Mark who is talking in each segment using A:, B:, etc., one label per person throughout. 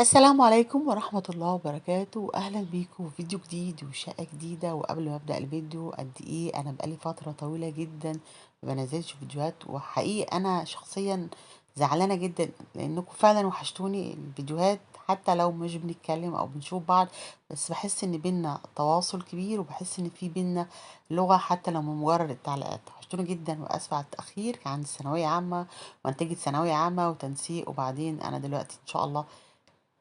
A: السلام عليكم ورحمة الله وبركاته، أهلا بيكم في فيديو جديد وشقة جديدة. وقبل ما أبدأ الفيديو، قد إيه أنا بقالي فترة طويلة جدا ما بنزلش فيديوهات، وحقيقي أنا شخصيا زعلانة جدا لأنكم فعلا وحشتوني الفيديوهات. حتى لو مش بنتكلم أو بنشوف بعض، بس بحس إن بينا تواصل كبير، وبحس إن في بينا لغة حتى لو من مجرد التعليقات. وحشتوني جدا وأسفة على التأخير، كان عندي ثانوية عامة وأنتجت ثانوية عامة وتنسيق، وبعدين أنا دلوقتي إن شاء الله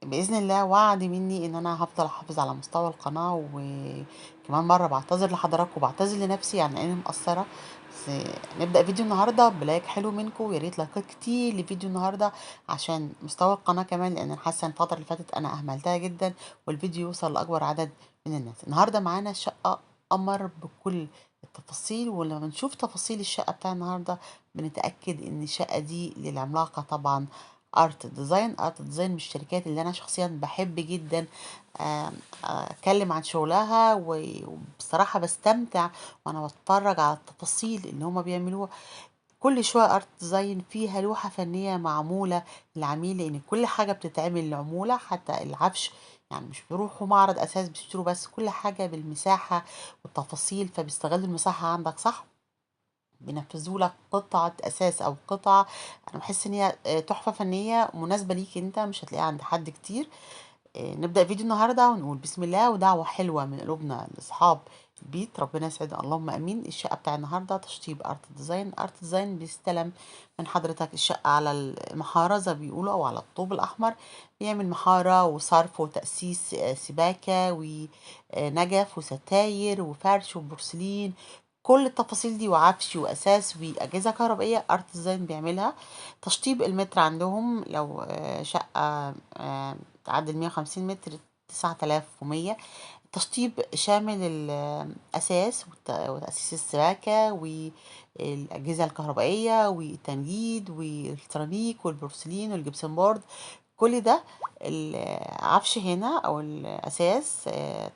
A: بإذن الله وعد مني ان انا هفضل احافظ على مستوى القناة. وكمان مرة بعتذر لحضراتكم وبعتذر لنفسي عن اني مقصرة. بس نبدأ فيديو النهاردة بلايك حلو منكم، ويا ريت لايكات كتير لفيديو النهاردة عشان مستوى القناة كمان، لان انا حاسة ان الفترة اللي فاتت انا اهملتها جدا، والفيديو يوصل لاكبر عدد من الناس. النهاردة معانا شقة قمر بكل التفاصيل، ولما نشوف تفاصيل الشقة بتاع النهاردة بنتأكد ان الشقة دي للعملاقة طبعا ارت ديزاين من الشركات اللي انا شخصيا بحب جدا آم، اتكلم عن شغلها. وبصراحة بستمتع وانا بتفرج على التفاصيل اللي هما بيعملوها. كل شوية ارت ديزاين فيها لوحة فنية معمولة للعميل، لان كل حاجة بتتعمل لعمولة، حتى العفش. يعني مش بيروحوا معرض اساس بيشتروا، بس كل حاجة بالمساحة والتفاصيل، فبيستغلوا المساحة عندك، صح؟ بينفذوا لك قطعة أساس أو قطعة. أنا بحس إن هي تحفة فنية مناسبة ليك أنت، مش هتلاقيها عند حد كتير. نبدأ فيديو النهاردة ونقول بسم الله، ودعوة حلوة من قلوبنا لأصحاب البيت، ربنا يسعد اللهم امين. الشقه بتاع النهارده تشطيب ارت ديزاين بيستلم من حضرتك الشقه على المحاره زي ما بيقولوا، او على الطوب الاحمر. بيعمل محاره وصرف وتاسيس سباكه ونجف وستاير وفرش وبورسلين، كل التفاصيل دي، وعفش واساس واجهزه كهربائيه ارت ديزاين بيعملها. تشطيب المتر عندهم لو شقه تعدل 150 متر 9100. تشطيب شامل الأساس وتأسيس السباكة والأجهزة الكهربائية والتنجيد والسيراميك والبورسلين والجبسن بورد، كل ده. العفش هنا أو الأساس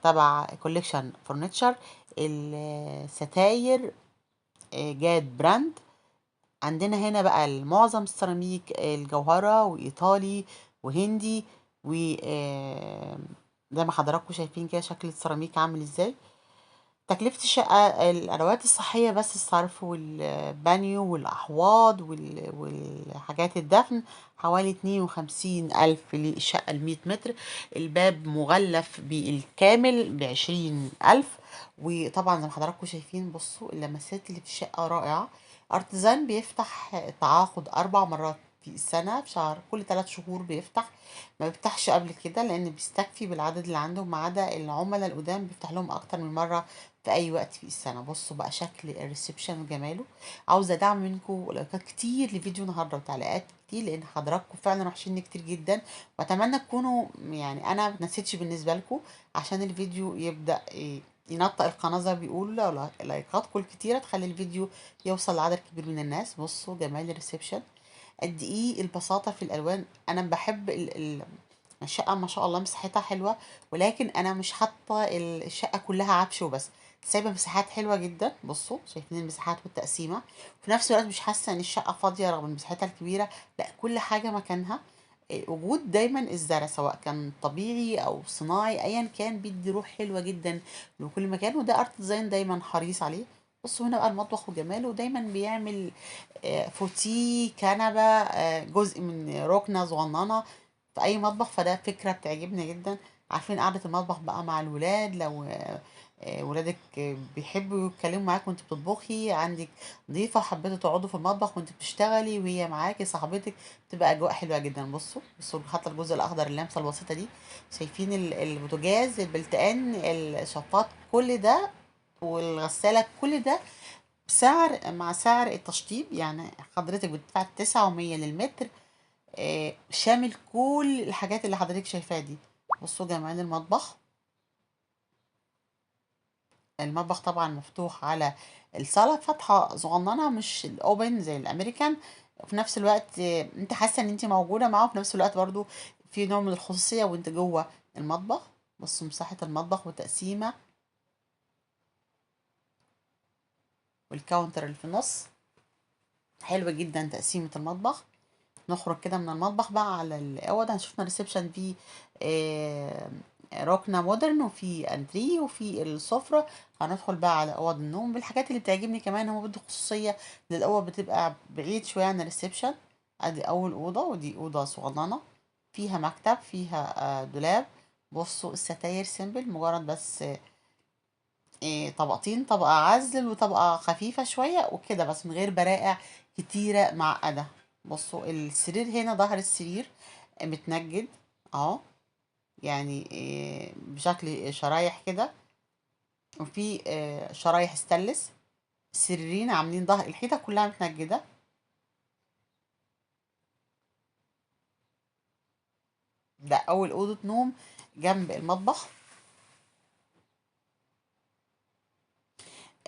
A: تبع كوليكشن فurniture. الستاير جاد براند. عندنا هنا بقى معظم السيراميك الجوهرة وإيطالي وهندي، و زي ما حضراتكم شايفين كده شكل السيراميك عامل ازاي. تكلفة الشقة الأدوات الصحية بس، الصرف والبانيو والأحواض والحاجات الدفن، حوالي 52,000 للشقة 100 متر. الباب مغلف بالكامل ب20,000. وطبعا زي ما حضراتكم شايفين، بصوا اللمسات اللي في الشقة رائعة. ارتزان بيفتح تعاقد 4 مرات في السنة، في شهر كل 3 شهور بيفتح. ما بيفتحش قبل كده لأن بيستكفي بالعدد اللي عندهم، ما عدا العملاء القدام بيفتح لهم أكتر من مرة في اي وقت في السنه. بصوا بقى شكل الريسبشن وجماله. عاوزه دعم منكم لايكات كتير لفيديو النهارده وتعليقات كتير، لان حضراتكم فعلا وحشيني كتير جدا. واتمنى تكونوا يعني انا متنسيتش بالنسبه لكم، عشان الفيديو يبدا ينطق القناه زي ما بيقولوا. لو لايكاتكم الكتيره تخلي الفيديو يوصل لعدد كبير من الناس. بصوا جمال الريسبشن، قد ايه البساطه في الالوان. انا بحب الشقة ما شاء الله مساحتها حلوة، ولكن أنا مش حاطة الشقة كلها عفش وبس، سايبة مساحات حلوة جدا. بصوا شايفين المساحات والتقسيمة. في نفس الوقت مش حاسة إن الشقة فاضية رغم مساحتها الكبيرة، لا كل حاجة مكانها. وجود دايما الزرع سواء كان طبيعي أو صناعي أيا كان بيدي روح حلوة جدا لكل مكان، وده ارت ديزاين دايما حريص عليه. بصوا هنا بقى المطبخ وجماله، ودايما بيعمل فوتيه كنبة جزء من ركنة صغننة في اي مطبخ، فده فكره بتعجبني جدا. عارفين قعده المطبخ بقى مع الولاد، لو ولادك بيحبوا يتكلموا معاك وانت بتطبخي، عندك ضيفه وحبيتوا تقعدوا في المطبخ وانت بتشتغلي وهي معاكي صاحبتك، بتبقى اجواء حلوه جدا. بصوا بصوا حتى الجزء الاخضر اللمسه البسيطه دي، شايفين البوتاجاز البلتقان الشفاط كل ده، والغساله كل ده بسعر مع سعر التشطيب. يعني حضرتك بتدفع 900 للمتر، شامل كل الحاجات اللي حضرتك شايفاها دي. بصوا جمال المطبخ. المطبخ طبعا مفتوح على الصالة، فتحة صغننة مش الاوبن زي الامريكان. وفي نفس الوقت انت حاسة ان انت موجودة معاه، وفي نفس الوقت برضو في نوع من الخصوصية وانت جوه المطبخ. بصوا مساحة المطبخ وتقسيمة، والكاونتر اللي في النص، حلوة جدا تقسيمة المطبخ. نخرج كده من المطبخ بقى على الأوض، هنشوفنا ريسبشن فيه آه، ركنة مودرن، وفي انتريه، وفي السفرة. هندخل بقى على أوض النوم. بالحاجات اللي بتعجبني كمان، هو بده خصوصية للأوض، بتبقى بعيد شوية عن الريسبشن. ادي أول أوضة، ودي أوضة صغننة فيها مكتب، فيها دولاب. بصوا الستاير سيمبل، مجرد بس طبقتين، طبقة عزل وطبقة خفيفة شوية وكده، بس من غير برائع كتيرة معقدة. بصوا السرير هنا، ظهر السرير متنجد اهو، يعني بشكل شرايح كده، وفي شرايح ستانلس. السريرين عاملين ظهر الحيطة كلها متنجدة. ده أول أوضة نوم جنب المطبخ.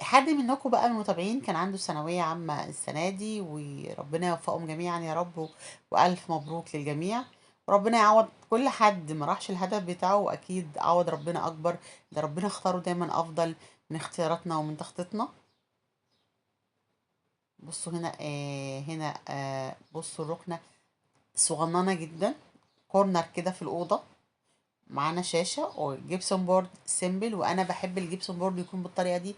A: حد منكم بقى من المتابعين كان عنده ثانوية عامة السنة دي، وربنا يوفقهم جميعا يا رب، وألف مبروك للجميع. وربنا يعوض كل حد ما راحش الهدف بتاعه، وأكيد عوض ربنا أكبر. ده ربنا اختاره دايما أفضل من اختياراتنا ومن تخطيطنا. بصوا هنا هنا بصوا الركنة صغننة جدا، كورنر كده في الأوضة. معانا شاشة وجيبسون بورد سيمبل، وأنا بحب الجيبسون بورد يكون بالطريقة دي،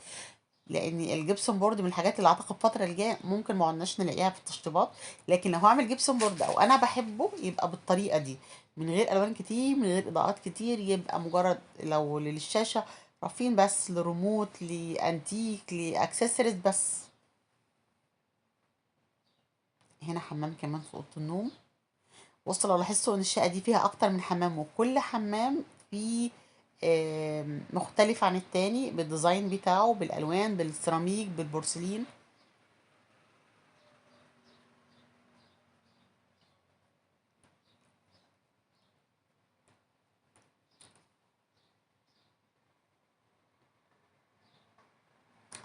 A: لان الجبسون بورد من الحاجات اللي اعتقد الفتره اللي جايه ممكن ما عدناش نلاقيها في التشطيبات. لكن لو هعمل جبسون بورد او انا بحبه، يبقى بالطريقه دي، من غير الوان كتير، من غير اضاءات كتير، يبقى مجرد لو للشاشه رافين بس، لريموت، لانتيك، لاكسسوارز بس. هنا حمام كمان في اوضه النوم. بصوا لو لاحظتوا ان الشقه دي فيها اكتر من حمام، وكل حمام فيه مختلف عن التاني، بالديزاين بتاعه، بالالوان، بالسيراميك، بالبورسلين.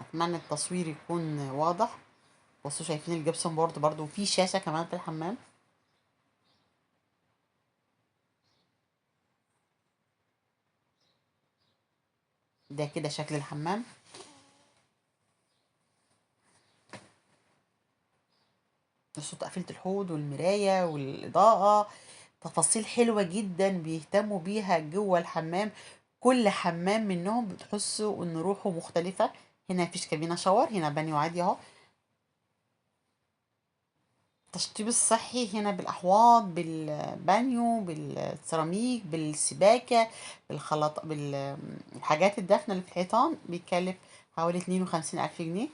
A: اتمنى التصوير يكون واضح. بصوا شايفين الجبسون بورد برضو، وفي شاشة كمان في الحمام. ده كده شكل الحمام. بصوا تقفيلة الحوض والمراية والإضاءة، تفاصيل حلوة جدا بيهتموا بيها جوه الحمام. كل حمام منهم بتحسوا ان روحه مختلفة. هنا مفيش كابينة شاور، هنا بانيو عادي اهو. التشطيب الصحي هنا بالأحواض، بالبانيو، بالسيراميك، بالسباكة، بالخلط، بالحاجات الدافنة اللي في الحيطان، بيكلف حوالي 52,000 جنيه.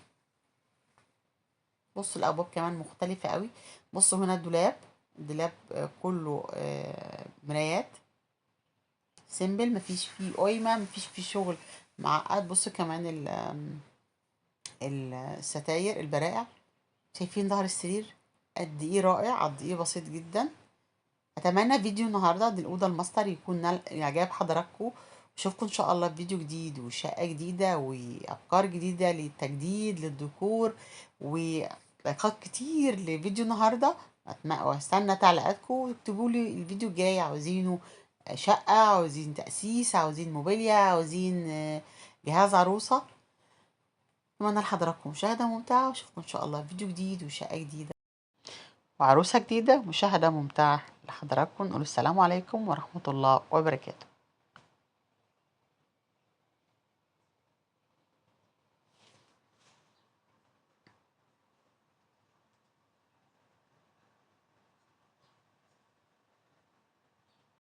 A: بصوا الأبواب كمان مختلفة قوي. بصوا هنا الدولاب، الدولاب كله مرايات سيمبل، مفيش فيه قايمة، مفيش فيه شغل معقد. بصوا كمان الستاير البرائع. شايفين ظهر السرير قد ايه رائع، قد ايه بسيط جدا. اتمنى فيديو النهارده دي الاوضه الماستر يكون اعجاب حضراتكم. اشوفكم ان شاء الله في فيديو جديد وشقه جديده وافكار جديده للتجديد للديكور، ولايكات كتير لفيديو النهارده. واستنى تعليقاتكم، واكتبوا لي الفيديو الجاي عاوزينه شقه، عاوزين تاسيس، عاوزين موبيليا، عاوزين جهاز عروسه. اتمنى لحضراتكم مشاهده ممتعه، واشوفكم ان شاء الله في فيديو جديد وشقه جديده وعروسة جديدة. مشاهدة ممتعة لحضراتكم. نقول السلام عليكم ورحمة الله وبركاته.